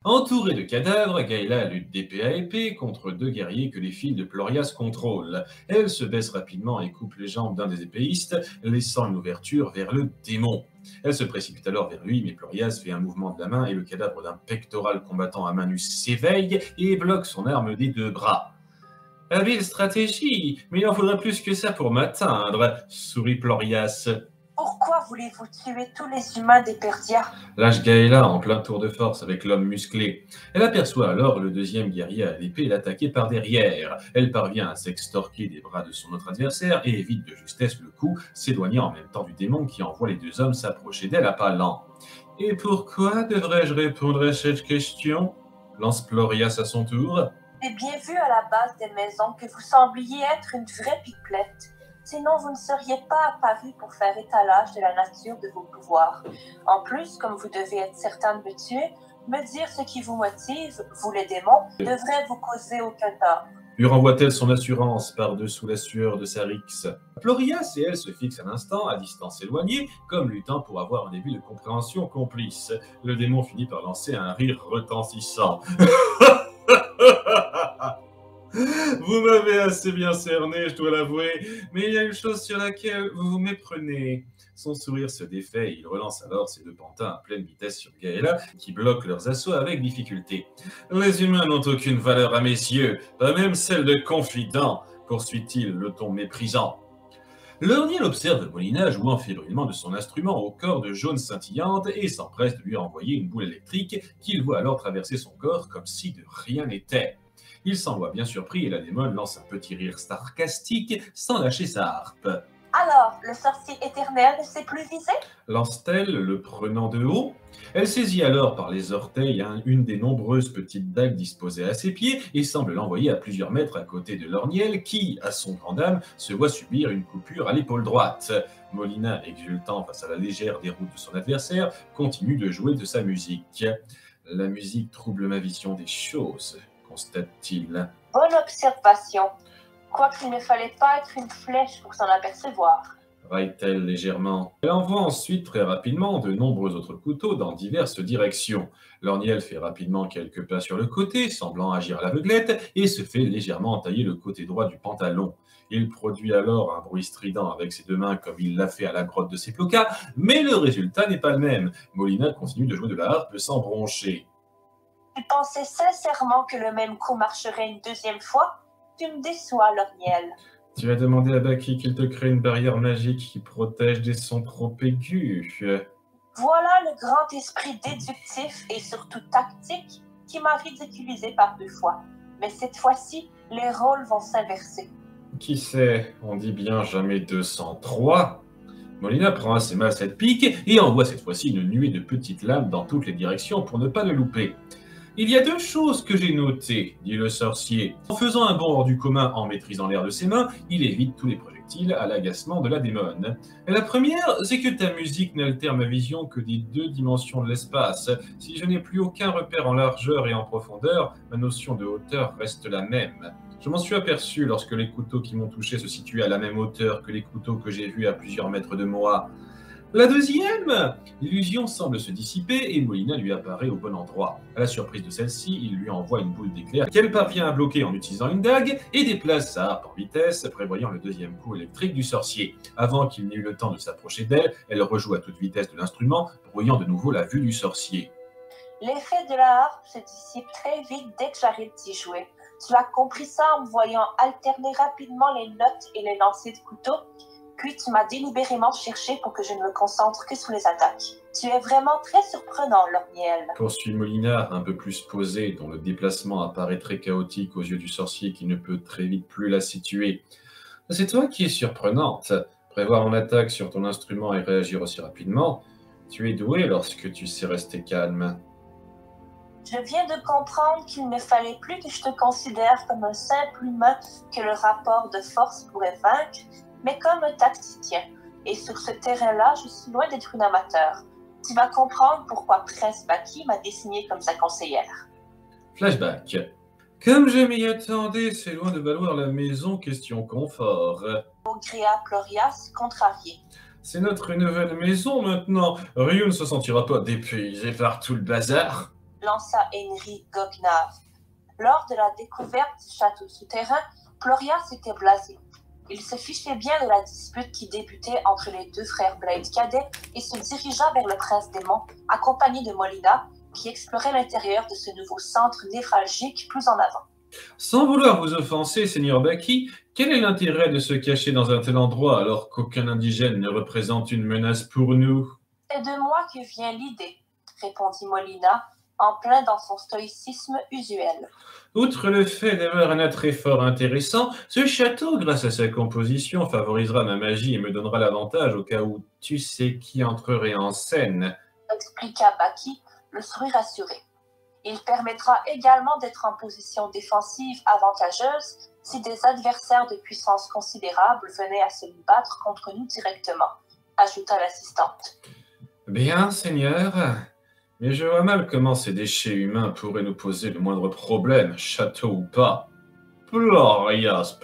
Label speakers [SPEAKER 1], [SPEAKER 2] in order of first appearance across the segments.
[SPEAKER 1] Entourée de cadavres, Gaïla lutte d'épée à épée contre deux guerriers que les filles de Plorias contrôlent. Elle se baisse rapidement et coupe les jambes d'un des épéistes, laissant une ouverture vers le démon. Elle se précipite alors vers lui, mais Plorias fait un mouvement de la main et le cadavre d'un pectoral combattant à main nue s'éveille et bloque son arme des deux bras. Habile stratégie, mais il en faudra plus que ça pour m'atteindre, sourit Plorias.
[SPEAKER 2] Pourquoi voulez-vous tuer tous les humains des Perdias?
[SPEAKER 1] Lâche Gaëla en plein tour de force avec l'homme musclé. Elle aperçoit alors le deuxième guerrier à l'épée l'attaquer par derrière. Elle parvient à s'extorquer des bras de son autre adversaire et évite de justesse le coup, s'éloignant en même temps du démon qui envoie les deux hommes s'approcher d'elle à pas lents. Et pourquoi devrais-je répondre à cette question? Lance Plorias à son tour.
[SPEAKER 2] J'ai bien vu à la base des maisons que vous sembliez être une vraie pipelette. Sinon, vous ne seriez pas apparu pour faire étalage de la nature de vos pouvoirs. En plus, comme vous devez être certain de me tuer, me dire ce qui vous motive, vous les démons, devrait vous causer aucun tort.
[SPEAKER 1] Lui renvoie-t-elle son assurance par-dessous la sueur de sa rixe. Plorias et elle se fixent un instant, à distance éloignée, comme luttant pour avoir un début de compréhension complice. Le démon finit par lancer un rire retentissant. Vous m'avez assez bien cerné, je dois l'avouer, mais il y a une chose sur laquelle vous vous méprenez. Son sourire se défait et il relance alors ses deux pantins à pleine vitesse sur Gaëla, qui bloquent leurs assauts avec difficulté. Les humains n'ont aucune valeur à mes yeux, pas même celle de confident, poursuit-il le ton méprisant. Lorniel observe Molina jouant fébrilement de son instrument aux cordes jaunes scintillantes et s'empresse de lui envoyer une boule électrique qu'il voit alors traverser son corps comme si de rien n'était. Il s'en voit bien surpris et la démone lance un petit rire sarcastique sans lâcher sa harpe.
[SPEAKER 2] Alors, le sorcier éternel ne sait plus viser?
[SPEAKER 1] Lance-t-elle, le prenant de haut. Elle saisit alors par les orteils une des nombreuses petites dagues disposées à ses pieds et semble l'envoyer à plusieurs mètres à côté de Lorniel qui, à son grand dam, se voit subir une coupure à l'épaule droite. Molina, exultant face à la légère déroute de son adversaire, continue de jouer de sa musique. La musique trouble ma vision des choses, constate-t-il.
[SPEAKER 2] Bonne observation. Quoiqu'il ne fallait pas être une flèche pour s'en apercevoir.
[SPEAKER 1] Raille-t-elle légèrement. Elle envoie ensuite très rapidement de nombreux autres couteaux dans diverses directions. Lorniel fait rapidement quelques pas sur le côté, semblant agir à l'aveuglette, et se fait légèrement entailler le côté droit du pantalon. Il produit alors un bruit strident avec ses deux mains comme il l'a fait à la grotte de Seploka, mais le résultat n'est pas le même. Molina continue de jouer de la harpe sans broncher.
[SPEAKER 2] Tu pensais sincèrement que le même coup marcherait une deuxième fois? Tu me déçois, Lorniel.
[SPEAKER 1] Tu as demandé à Baki qu'il te crée une barrière magique qui protège des sons trop aigus.
[SPEAKER 2] Voilà le grand esprit déductif et surtout tactique qui m'a ridiculisé par 2 fois. Mais cette fois-ci, les rôles vont s'inverser.
[SPEAKER 1] Qui sait, on dit bien jamais 203. Molina prend assez mal cette pique et envoie cette fois-ci une nuée de petites lames dans toutes les directions pour ne pas le louper. Il y a 2 choses que j'ai notées, dit le sorcier. En faisant un bond hors du commun en maîtrisant l'air de ses mains, il évite tous les projectiles à l'agacement de la démone. Et la première, c'est que ta musique n'altère ma vision que des 2 dimensions de l'espace. Si je n'ai plus aucun repère en largeur et en profondeur, ma notion de hauteur reste la même. Je m'en suis aperçu lorsque les couteaux qui m'ont touché se situaient à la même hauteur que les couteaux que j'ai vus à plusieurs mètres de moi. La deuxième, l'illusion semble se dissiper et Molina lui apparaît au bon endroit. À la surprise de celle-ci, il lui envoie une boule d'éclair qu'elle parvient à bloquer en utilisant une dague et déplace sa harpe en vitesse, prévoyant le deuxième coup électrique du sorcier. Avant qu'il n'ait eu le temps de s'approcher d'elle, elle rejoue à toute vitesse de l'instrument, brouillant de nouveau la vue du sorcier.
[SPEAKER 2] L'effet de la harpe se dissipe très vite dès que j'arrête d'y jouer. Tu as compris ça en me voyant alterner rapidement les notes et les lancers de couteau? Puis tu m'as délibérément cherché pour que je ne me concentre que sur les attaques. Tu es vraiment très surprenant, Lorniel.
[SPEAKER 1] Poursuit Molina, un peu plus posé, dont le déplacement apparaît très chaotique aux yeux du sorcier qui ne peut très vite plus la situer. C'est toi qui es surprenante. Prévoir en attaque sur ton instrument et réagir aussi rapidement. Tu es doué lorsque tu sais rester calme.
[SPEAKER 2] Je viens de comprendre qu'il ne fallait plus que je te considère comme un simple humain que le rapport de force pourrait vaincre, mais comme un tacticien. Et sur ce terrain-là, je suis loin d'être une amateur. Tu vas comprendre pourquoi Prince Baki m'a désigné comme sa conseillère.
[SPEAKER 1] Flashback. Comme je m'y attendais, c'est loin de valoir la maison question confort.
[SPEAKER 2] Ogrea Plorias, contrarié.
[SPEAKER 1] C'est notre nouvelle maison maintenant. Ryu ne se sentira pas dépaysé par tout le bazar.
[SPEAKER 2] lança Henry Goguenard. Lors de la découverte du château souterrain, Florias était blasé. Il se fichait bien de la dispute qui débutait entre les deux frères Blade cadets et se dirigea vers le prince démon, accompagné de Molina, qui explorait l'intérieur de ce nouveau centre névralgique plus en avant.
[SPEAKER 1] Sans vouloir vous offenser, Seigneur Baki, quel est l'intérêt de se cacher dans un tel endroit alors qu'aucun indigène ne représente une menace pour nous?
[SPEAKER 2] C'est de moi que vient l'idée, répondit Molina, en plein dans son stoïcisme usuel.
[SPEAKER 1] Outre le fait d'avoir un attrait fort intéressant, ce château, grâce à sa composition, favorisera ma magie et me donnera l'avantage au cas où tu sais qui entrerait en scène.
[SPEAKER 2] Expliqua Baki, le sourire assuré. Il permettra également d'être en position défensive avantageuse si des adversaires de puissance considérable venaient à se battre contre nous directement, ajouta l'assistante.
[SPEAKER 1] Bien, Seigneur, mais je vois mal comment ces déchets humains pourraient nous poser le moindre problème, château ou pas. Florias,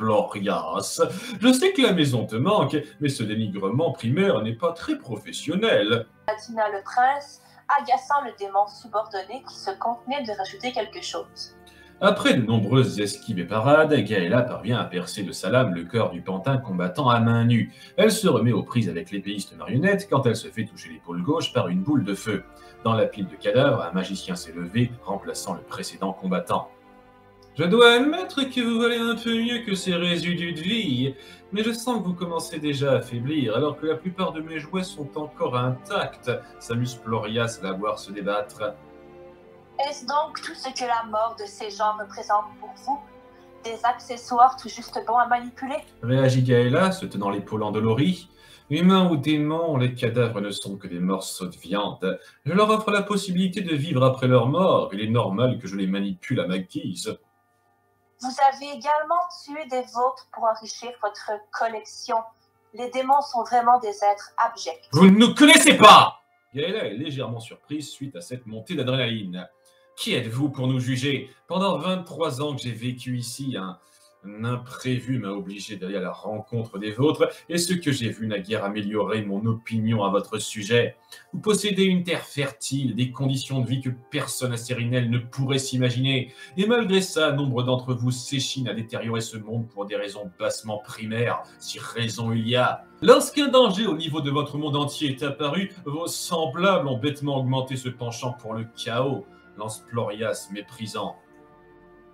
[SPEAKER 1] je sais que la maison te manque, mais ce dénigrement primaire n'est pas très professionnel.
[SPEAKER 2] Adina le prince, agaçant le démon subordonné qui se contenait de rajouter quelque chose.
[SPEAKER 1] Après de nombreuses esquives et parades, Gaëla parvient à percer de sa lame le cœur du pantin combattant à main nue. Elle se remet aux prises avec l'épéiste marionnette quand elle se fait toucher l'épaule gauche par une boule de feu. Dans la pile de cadavres, un magicien s'est levé, remplaçant le précédent combattant. Je dois admettre que vous valez un peu mieux que ces résidus de vie, mais je sens que vous commencez déjà à faiblir, alors que la plupart de mes jouets sont encore intacts, s'amuse Florias à la voir se débattre.
[SPEAKER 2] Est-ce donc tout ce que la mort de ces gens représente pour vous? Des accessoires tout juste bons à manipuler?
[SPEAKER 1] Réagit Gaëla, se tenant l'épaule endolorie. Humains ou démons, les cadavres ne sont que des morceaux de viande. Je leur offre la possibilité de vivre après leur mort, il est normal que je les manipule à ma guise.
[SPEAKER 2] Vous avez également tué des vôtres pour enrichir votre collection. Les démons sont vraiment des êtres abjects.
[SPEAKER 1] Vous ne nous connaissez pas! Gaëla est légèrement surprise suite à cette montée d'adrénaline. Qui êtes-vous pour nous juger? Pendant 23 ans que j'ai vécu ici, un imprévu m'a obligé d'aller à la rencontre des vôtres, et ce que j'ai vu n'a guère amélioré mon opinion à votre sujet. Vous possédez une terre fertile, des conditions de vie que personne à Sérinelle ne pourrait s'imaginer, et malgré ça, nombre d'entre vous s'échinent à détériorer ce monde pour des raisons bassement primaires, si raison il y a. Lorsqu'un danger au niveau de votre monde entier est apparu, vos semblables ont bêtement augmenté ce penchant pour le chaos, lance Florias méprisant.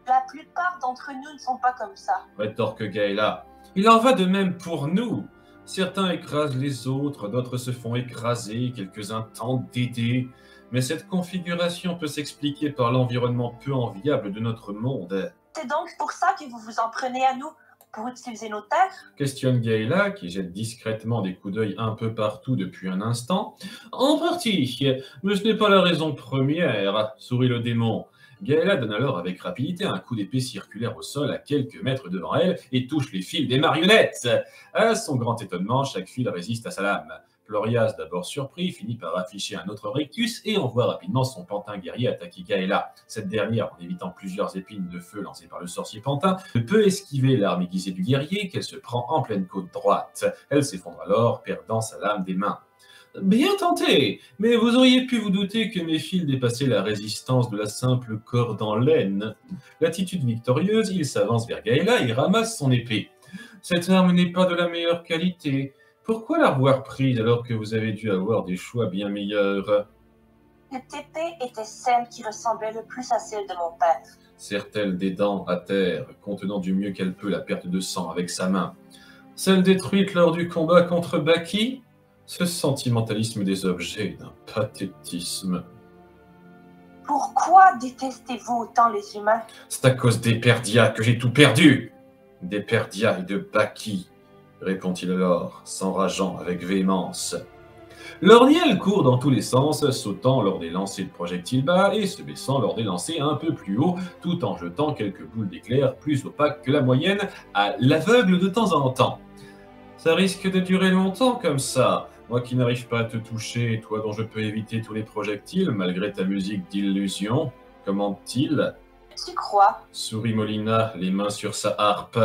[SPEAKER 2] La plupart d'entre nous ne sont pas comme ça,
[SPEAKER 1] Rétorque Gaëla. Il en va de même pour nous. Certains écrasent les autres, d'autres se font écraser, quelques-uns tentent d'aider. Mais cette configuration peut s'expliquer par l'environnement peu enviable de notre monde.
[SPEAKER 2] C'est donc pour ça que vous vous en prenez à nous, pour utiliser nos terres?
[SPEAKER 1] Questionne Gaëla, qui jette discrètement des coups d'œil un peu partout depuis un instant. En partie, mais ce n'est pas la raison première, sourit le démon. Gaëla donne alors avec rapidité un coup d'épée circulaire au sol à quelques mètres devant elle et touche les fils des marionnettes. À son grand étonnement, chaque fil résiste à sa lame. Florias, d'abord surpris, finit par afficher un autre rictus et envoie rapidement son pantin guerrier attaquer Gaëla. Cette dernière, en évitant plusieurs épines de feu lancées par le sorcier pantin, ne peut esquiver l'arme aiguisée du guerrier qu'elle se prend en pleine côte droite. Elle s'effondre alors, perdant sa lame des mains. Bien tenté, mais vous auriez pu vous douter que mes fils dépassaient la résistance de la simple corde en laine. L'attitude victorieuse, il s'avance vers Gaëla et ramasse son épée. Cette arme n'est pas de la meilleure qualité. Pourquoi l'avoir prise alors que vous avez dû avoir des choix bien meilleurs?
[SPEAKER 2] Cette épée était celle qui ressemblait le plus à celle de mon père.
[SPEAKER 1] Serre-t-elle des dents à terre, contenant du mieux qu'elle peut la perte de sang avec sa main. Celle détruite lors du combat contre Baki? Ce sentimentalisme des objets est d'un pathétisme.
[SPEAKER 2] Pourquoi détestez-vous autant les humains?
[SPEAKER 1] C'est à cause des Perdia que j'ai tout perdu. Des Perdia et de Baki, répond-il alors, s'enrageant avec véhémence. L'orniel court dans tous les sens, sautant lors des lancers de projectiles bas et se baissant lors des lancers un peu plus haut, tout en jetant quelques boules d'éclairs plus opaques que la moyenne, à l'aveugle de temps en temps. Ça risque de durer longtemps comme ça. Moi qui n'arrive pas à te toucher, toi dont je peux éviter tous les projectiles, malgré ta musique d'illusion, commente-t-il?
[SPEAKER 2] Tu crois?
[SPEAKER 1] Sourit Molina, les mains sur sa harpe.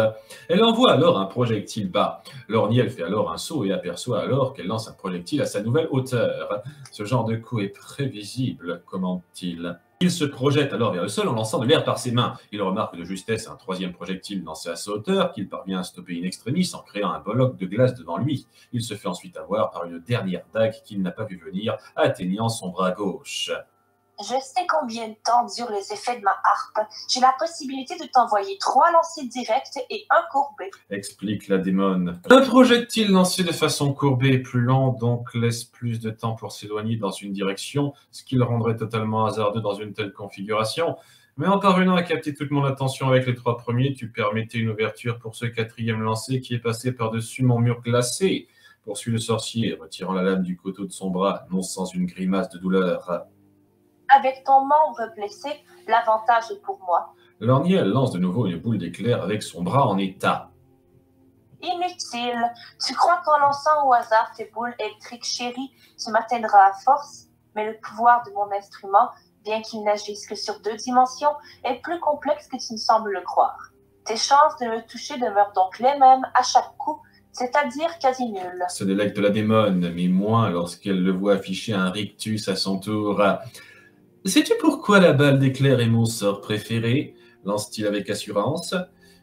[SPEAKER 1] Elle envoie alors un projectile bas. Lorniel fait alors un saut et aperçoit alors qu'elle lance un projectile à sa nouvelle hauteur. Ce genre de coup est prévisible, commente-t-il. Il se projette alors vers le sol en lançant de l'air par ses mains. Il remarque de justesse un troisième projectile lancé à sa hauteur qu'il parvient à stopper in extremis en créant un bloc de glace devant lui. Il se fait ensuite avoir par une dernière dague qu'il n'a pas vu venir, atteignant son bras gauche.
[SPEAKER 2] Je sais combien de temps durent les effets de ma harpe. J'ai la possibilité de t'envoyer 3 lancers directs et un courbé.
[SPEAKER 1] Explique la démone. Un projectile lancé de façon courbée est plus lent, donc laisse plus de temps pour s'éloigner dans une direction, ce qui le rendrait totalement hasardeux dans une telle configuration. Mais en parvenant à capter toute mon attention avec les 3 premiers, tu permettais une ouverture pour ce 4e lancer qui est passé par-dessus mon mur glacé. Poursuit le sorcier, retirant la lame du couteau de son bras, non sans une grimace de douleur.
[SPEAKER 2] Avec ton membre blessé, l'avantage est pour moi.
[SPEAKER 1] Lorniel lance de nouveau une boule d'éclair avec son bras en état.
[SPEAKER 2] Inutile. Tu crois qu'en lançant au hasard tes boules électriques chéries, tu m'atteindras à force? Mais le pouvoir de mon instrument, bien qu'il n'agisse que sur 2 dimensions, est plus complexe que tu ne sembles le croire. Tes chances de me toucher demeurent donc les mêmes à chaque coup, c'est-à-dire quasi nulles.
[SPEAKER 1] Se délecte la démone, mais moins lorsqu'elle le voit afficher un rictus à son tour. Sais-tu pourquoi la balle d'éclair est mon sort préféré? Lance-t-il avec assurance.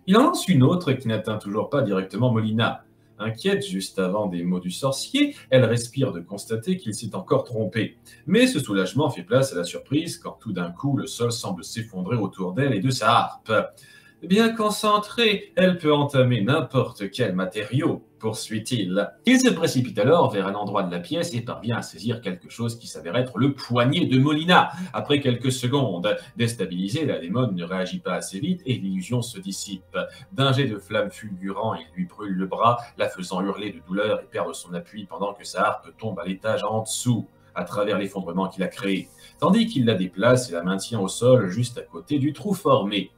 [SPEAKER 1] Il en lance une autre qui n'atteint toujours pas directement Molina. Inquiète juste avant des mots du sorcier, elle respire de constater qu'il s'est encore trompé. Mais ce soulagement fait place à la surprise quand tout d'un coup le sol semble s'effondrer autour d'elle et de sa harpe. Bien concentrée, elle peut entamer n'importe quel matériau, poursuit-il. Il se précipite alors vers un endroit de la pièce et parvient à saisir quelque chose qui s'avère être le poignet de Molina. Après quelques secondes, déstabilisée, la démone ne réagit pas assez vite et l'illusion se dissipe. D'un jet de flamme fulgurant, il lui brûle le bras, la faisant hurler de douleur et perdre son appui pendant que sa harpe tombe à l'étage en dessous, à travers l'effondrement qu'il a créé, tandis qu'il la déplace et la maintient au sol juste à côté du trou formé.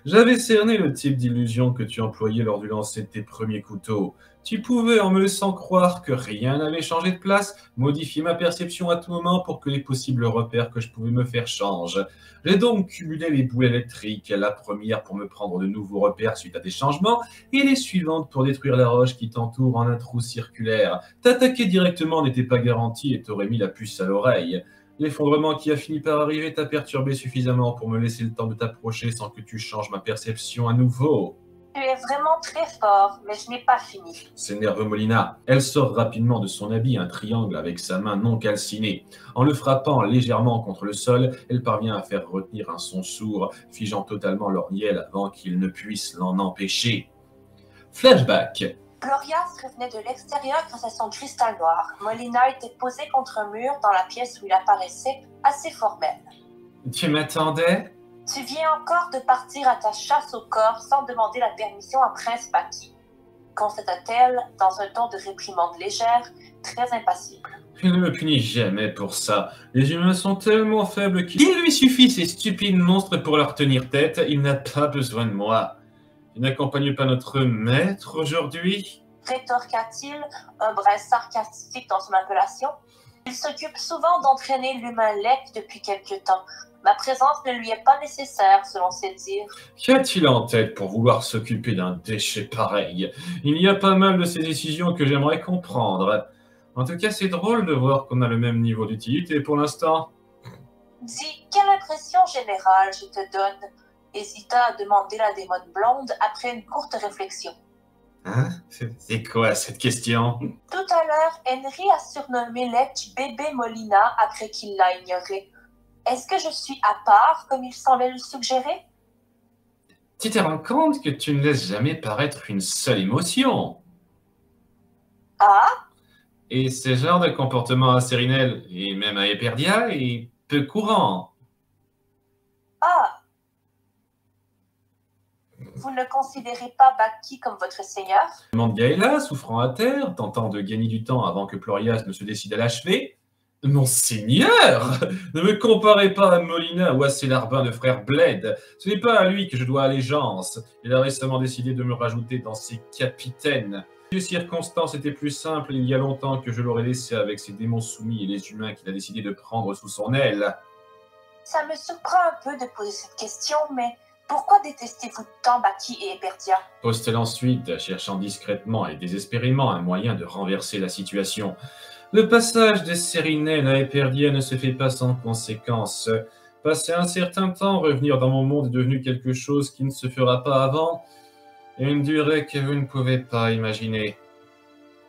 [SPEAKER 1] J'avais cerné le type d'illusion que tu employais lors du lancer de tes premiers couteaux. Tu pouvais, en me laissant croire que rien n'avait changé de place, modifier ma perception à tout moment pour que les possibles repères que je pouvais me faire changent. J'ai donc cumulé les boules électriques, la première pour me prendre de nouveaux repères suite à des changements, et les suivantes pour détruire la roche qui t'entoure en un trou circulaire. T'attaquer directement n'était pas garanti et t'aurais mis la puce à l'oreille. L'effondrement qui a fini par arriver t'a perturbé suffisamment pour me laisser le temps de t'approcher sans que tu changes ma perception à nouveau.
[SPEAKER 2] Tu es vraiment très fort, mais je n'ai pas fini.
[SPEAKER 1] S'énerve Molina. Elle sort rapidement de son habit un triangle avec sa main non calcinée. En le frappant légèrement contre le sol, elle parvient à faire retenir un son sourd, figeant totalement Lorniel avant qu'il ne puisse l'en empêcher. Flashback.
[SPEAKER 2] Glorias revenait de l'extérieur grâce à son cristal noir. Molina était posée contre un mur dans la pièce où il apparaissait, assez formel.
[SPEAKER 1] Tu m'attendais?
[SPEAKER 2] Tu viens encore de partir à ta chasse au corps sans demander la permission à Prince Paki, constata-t-elle dans un ton de réprimande légère, très impassible.
[SPEAKER 1] Je ne me punis jamais pour ça. Les humains sont tellement faibles qu'il lui suffit ces stupides monstres pour leur tenir tête. Il n'a pas besoin de moi. Tu n'accompagnes pas notre maître aujourd'hui?
[SPEAKER 2] Rétorqua-t-il, un brin sarcastique dans son appellation. Il s'occupe souvent d'entraîner l'humain lec depuis quelque temps. Ma présence ne lui est pas nécessaire, selon ses dires.
[SPEAKER 1] Qu'a-t-il en tête pour vouloir s'occuper d'un déchet pareil? Il y a pas mal de ces décisions que j'aimerais comprendre. En tout cas, c'est drôle de voir qu'on a le même niveau d'utilité pour l'instant.
[SPEAKER 2] Dis, quelle impression générale je te donne? Hésita à demander la démone blonde après une courte réflexion.
[SPEAKER 1] Hein? C'est quoi cette question?
[SPEAKER 2] Tout à l'heure, Henry a surnommé Letch bébé Molina après qu'il l'a ignoré. Est-ce que je suis à part, comme il semblait le suggérer?
[SPEAKER 1] Tu te rends compte que tu ne laisses jamais paraître une seule émotion?
[SPEAKER 2] Ah?
[SPEAKER 1] Et ce genre de comportement à Sérinelle, et même à Eperdia, est peu courant.
[SPEAKER 2] Ah! Vous ne considérez pas Baki comme votre seigneur?
[SPEAKER 1] Demande Gaëla, souffrant à terre, tentant de gagner du temps avant que Plorias ne se décide à l'achever. Mon seigneur! Ne me comparez pas à Molina ou à ses larbins de frère Bled. Ce n'est pas à lui que je dois allégeance. Il a récemment décidé de me rajouter dans ses capitaines. Si les circonstances étaient plus simples, il y a longtemps que je l'aurais laissé avec ses démons soumis et les humains qu'il a décidé de prendre sous son aile.
[SPEAKER 2] Ça me surprend un peu de poser cette question, mais pourquoi détestez-vous tant Baki et Eperdia?
[SPEAKER 1] Pose-t-elle ensuite, cherchant discrètement et désespérément un moyen de renverser la situation. Le passage des Sérinelles à Eperdia ne se fait pas sans conséquence. Passer un certain temps, revenir dans mon monde est devenu quelque chose qui ne se fera pas avant, et une durée que vous ne pouvez pas imaginer.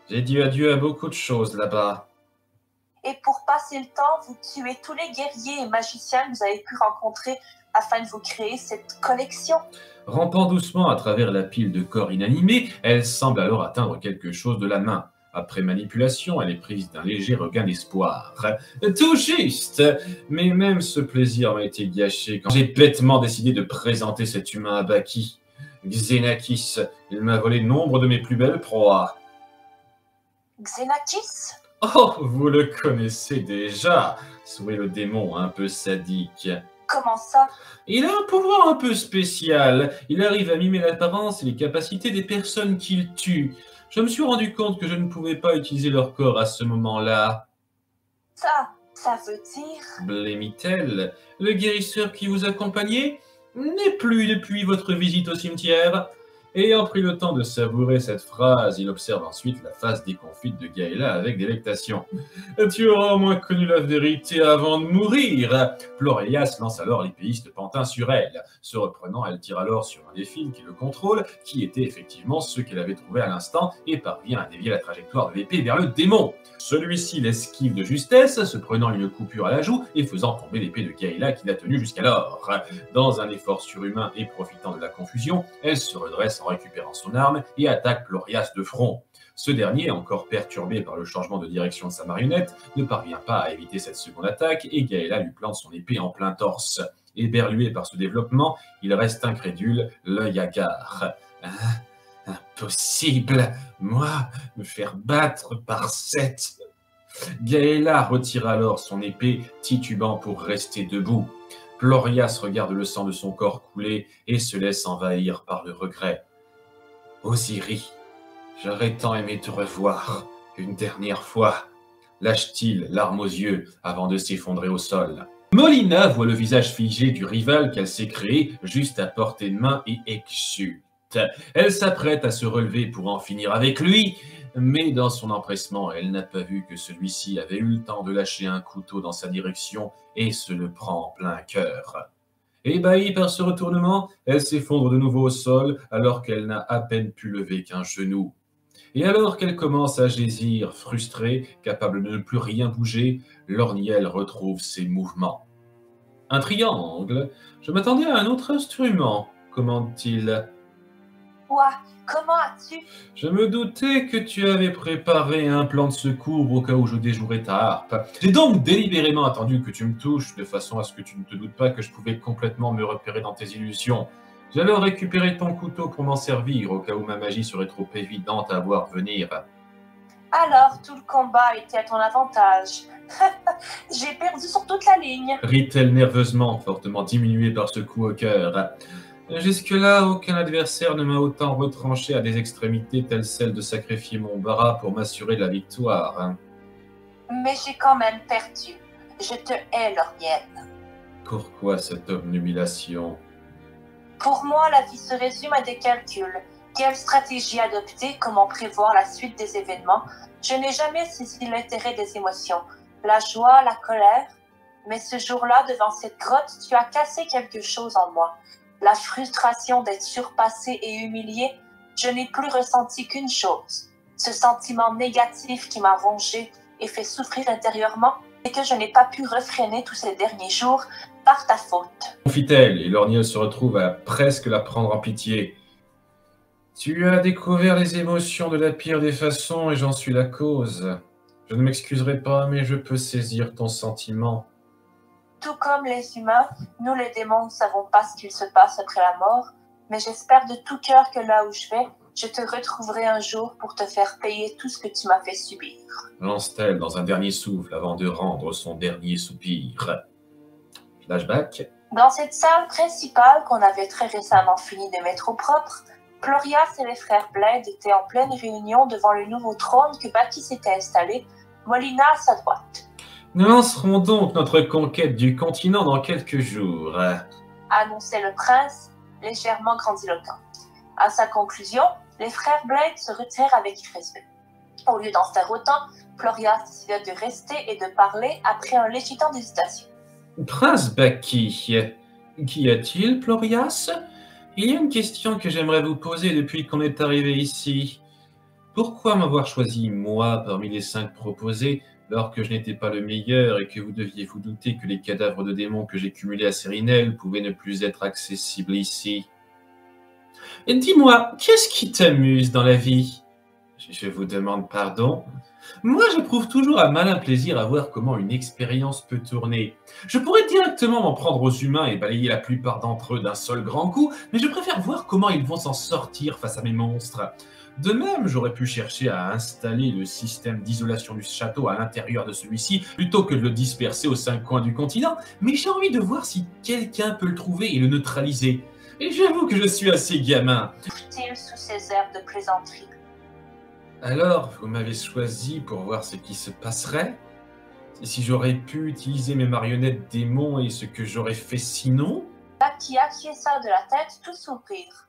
[SPEAKER 1] J'ai dit adieu à beaucoup de choses là-bas.
[SPEAKER 2] Et pour passer le temps, vous tuez tous les guerriers et magiciens que vous avez pu rencontrer afin de vous créer cette collection.
[SPEAKER 1] Rampant doucement à travers la pile de corps inanimés, elle semble alors atteindre quelque chose de la main. Après manipulation, elle est prise d'un léger regain d'espoir. Tout juste! Mais même ce plaisir m'a été gâché quand j'ai bêtement décidé de présenter cet humain à Baki. Xenakis, il m'a volé nombre de mes plus belles proies.
[SPEAKER 2] Xenakis?
[SPEAKER 1] Oh, vous le connaissez déjà, sourit le démon un peu sadique.
[SPEAKER 2] Comment ça?
[SPEAKER 1] Il a un pouvoir un peu spécial. Il arrive à mimer l'apparence et les capacités des personnes qu'il tue. Je me suis rendu compte que je ne pouvais pas utiliser leur corps à ce moment-là.
[SPEAKER 2] Ça veut dire...
[SPEAKER 1] Blêmit-elle. Le guérisseur qui vous accompagnait n'est plus depuis votre visite au cimetière. Ayant pris le temps de savourer cette phrase, il observe ensuite la face déconfite de Gaëla avec délectation. « Tu auras au moins connu la vérité avant de mourir !» Plorias lance alors l'épéiste pantin sur elle. Se reprenant, elle tire alors sur un des fils qui le contrôle, qui était effectivement ceux qu'elle avait trouvés à l'instant, et parvient à dévier la trajectoire de l'épée vers le démon. Celui-ci l'esquive de justesse, se prenant une coupure à la joue et faisant tomber l'épée de Gaëla qui l'a tenue jusqu'alors. Dans un effort surhumain et profitant de la confusion, elle se redresse en récupérant son arme et attaque Plorias de front. Ce dernier, encore perturbé par le changement de direction de sa marionnette, ne parvient pas à éviter cette seconde attaque et Gaëla lui plante son épée en plein torse. Éberlué par ce développement, il reste incrédule, l'œil hagard. Impossible, moi, me faire battre par cette... Gaëla retire alors son épée, titubant pour rester debout. Plorias regarde le sang de son corps couler et se laisse envahir par le regret. Osiri, j'aurais tant aimé te revoir une dernière fois. Lâche-t-il, larmes aux yeux, avant de s'effondrer au sol. Molina voit le visage figé du rival qu'elle s'est créé juste à portée de main et exulte. Elle s'apprête à se relever pour en finir avec lui, mais dans son empressement, elle n'a pas vu que celui-ci avait eu le temps de lâcher un couteau dans sa direction et se le prend en plein cœur. Ébahie par ce retournement, elle s'effondre de nouveau au sol alors qu'elle n'a à peine pu lever qu'un genou. Et alors qu'elle commence à gésir, frustrée, capable de ne plus rien bouger, l'ornielle retrouve ses mouvements. Un triangle. Je m'attendais à un autre instrument, commande-t-il.
[SPEAKER 2] Ouah, comment as-tu...
[SPEAKER 1] Je me doutais que tu avais préparé un plan de secours au cas où je déjouerais ta harpe. J'ai donc délibérément attendu que tu me touches, de façon à ce que tu ne te doutes pas que je pouvais complètement me repérer dans tes illusions. J'ai alors récupéré ton couteau pour m'en servir, au cas où ma magie serait trop évidente à voir venir.
[SPEAKER 2] Alors, tout le combat était à ton avantage. J'ai perdu sur toute la ligne.
[SPEAKER 1] Rit-elle nerveusement, fortement diminuée par ce coup au cœur. Jusque-là, aucun adversaire ne m'a autant retranché à des extrémités telles celles de sacrifier mon bras pour m'assurer de la victoire.
[SPEAKER 2] Mais j'ai quand même perdu. Je te hais, Laurienne.
[SPEAKER 1] Pourquoi cette obnubilation?
[SPEAKER 2] Pour moi, la vie se résume à des calculs. Quelle stratégie adopter? Comment prévoir la suite des événements? Je n'ai jamais saisi l'intérêt des émotions. La joie, la colère. Mais ce jour-là, devant cette grotte, tu as cassé quelque chose en moi. La frustration d'être surpassé et humilié, je n'ai plus ressenti qu'une chose. Ce sentiment négatif qui m'a rongé et fait souffrir intérieurement et que je n'ai pas pu refréner tous ces derniers jours par ta faute.
[SPEAKER 1] Confie-t-elle, et l'ornielle se retrouve à presque la prendre en pitié. Tu as découvert les émotions de la pire des façons et j'en suis la cause. Je ne m'excuserai pas, mais je peux saisir ton sentiment.
[SPEAKER 2] Tout comme les humains, nous les démons ne savons pas ce qu'il se passe après la mort, mais j'espère de tout cœur que là où je vais, je te retrouverai un jour pour te faire payer tout ce que tu m'as fait subir.
[SPEAKER 1] Lance-t-elle dans un dernier souffle avant de rendre son dernier soupir. Flashback.
[SPEAKER 2] Dans cette salle principale qu'on avait très récemment fini de mettre au propre, Plorias et les frères Bled étaient en pleine réunion devant le nouveau trône que Baki s'était installé, Molina à sa droite.
[SPEAKER 1] Nous lancerons donc notre conquête du continent dans quelques jours.
[SPEAKER 2] Annonçait le prince, légèrement grandiloquent. À sa conclusion, les frères Blade se retirèrent avec respect. Au lieu d'en faire autant, Florias décida de rester et de parler après un léger temps d'hésitation.
[SPEAKER 1] Prince Baki, qu'y a-t-il, Florias? Il y a une question que j'aimerais vous poser depuis qu'on est arrivé ici. Pourquoi m'avoir choisi, moi, parmi les 5 proposés, alors que je n'étais pas le meilleur et que vous deviez vous douter que les cadavres de démons que j'ai cumulés à Sérinel pouvaient ne plus être accessibles ici? Et dis-moi, qu'est-ce qui t'amuse dans la vie? Je vous demande pardon. Moi, j'éprouve toujours un malin plaisir à voir comment une expérience peut tourner. Je pourrais directement m'en prendre aux humains et balayer la plupart d'entre eux d'un seul grand coup, mais je préfère voir comment ils vont s'en sortir face à mes monstres. De même, j'aurais pu chercher à installer le système d'isolation du château à l'intérieur de celui-ci, plutôt que de le disperser aux 5 coins du continent, mais j'ai envie de voir si quelqu'un peut le trouver et le neutraliser. Et j'avoue que je suis assez gamin.
[SPEAKER 2] Dit-il sous ses airs de plaisanterie.
[SPEAKER 1] Alors, vous m'avez choisi pour voir ce qui se passerait? Si j'aurais pu utiliser mes marionnettes démons et ce que j'aurais fait sinon?
[SPEAKER 2] Baki acquiesça de la tête tout sourire.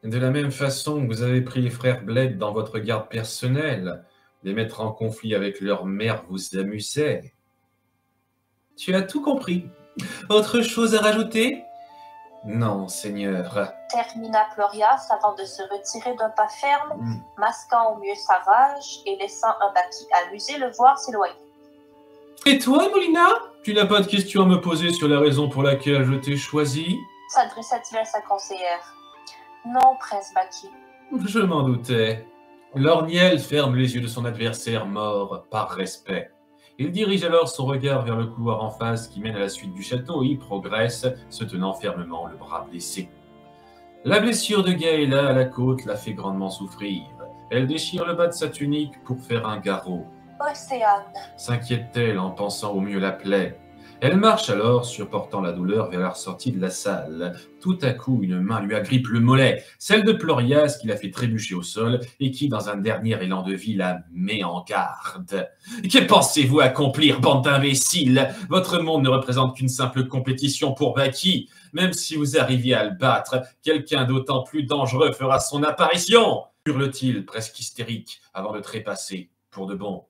[SPEAKER 1] De la même façon que vous avez pris les frères Blade dans votre garde personnelle, les mettre en conflit avec leur mère vous amusait. Tu as tout compris. Autre chose à rajouter? Non, Seigneur.
[SPEAKER 2] Termina Florias avant de se retirer d'un pas ferme, masquant au mieux sa rage et laissant un Baki amusé le voir s'éloigner.
[SPEAKER 1] Et toi, Molina? Tu n'as pas de questions à me poser sur la raison pour laquelle je t'ai choisi?
[SPEAKER 2] S'adressa-t-il à sa conseillère. Non, prince Baki.
[SPEAKER 1] Je m'en doutais. Lorniel ferme les yeux de son adversaire mort par respect. Il dirige alors son regard vers le couloir en face qui mène à la suite du château et y progresse, se tenant fermement le bras blessé. La blessure de Gaëla à la côte l'a fait grandement souffrir. Elle déchire le bas de sa tunique pour faire un garrot.
[SPEAKER 2] Océane.
[SPEAKER 1] S'inquiète-t-elle en pensant au mieux la plaie. Elle marche alors, supportant la douleur, vers la sortie de la salle. Tout à coup, une main lui agrippe le mollet, celle de Florias qui l'a fait trébucher au sol et qui, dans un dernier élan de vie, la met en garde. Que pensez-vous accomplir, bande d'imbéciles? Votre monde ne représente qu'une simple compétition pour Baki. Même si vous arriviez à le battre, quelqu'un d'autant plus dangereux fera son apparition, hurle-t-il, presque hystérique, avant de trépasser pour de bon.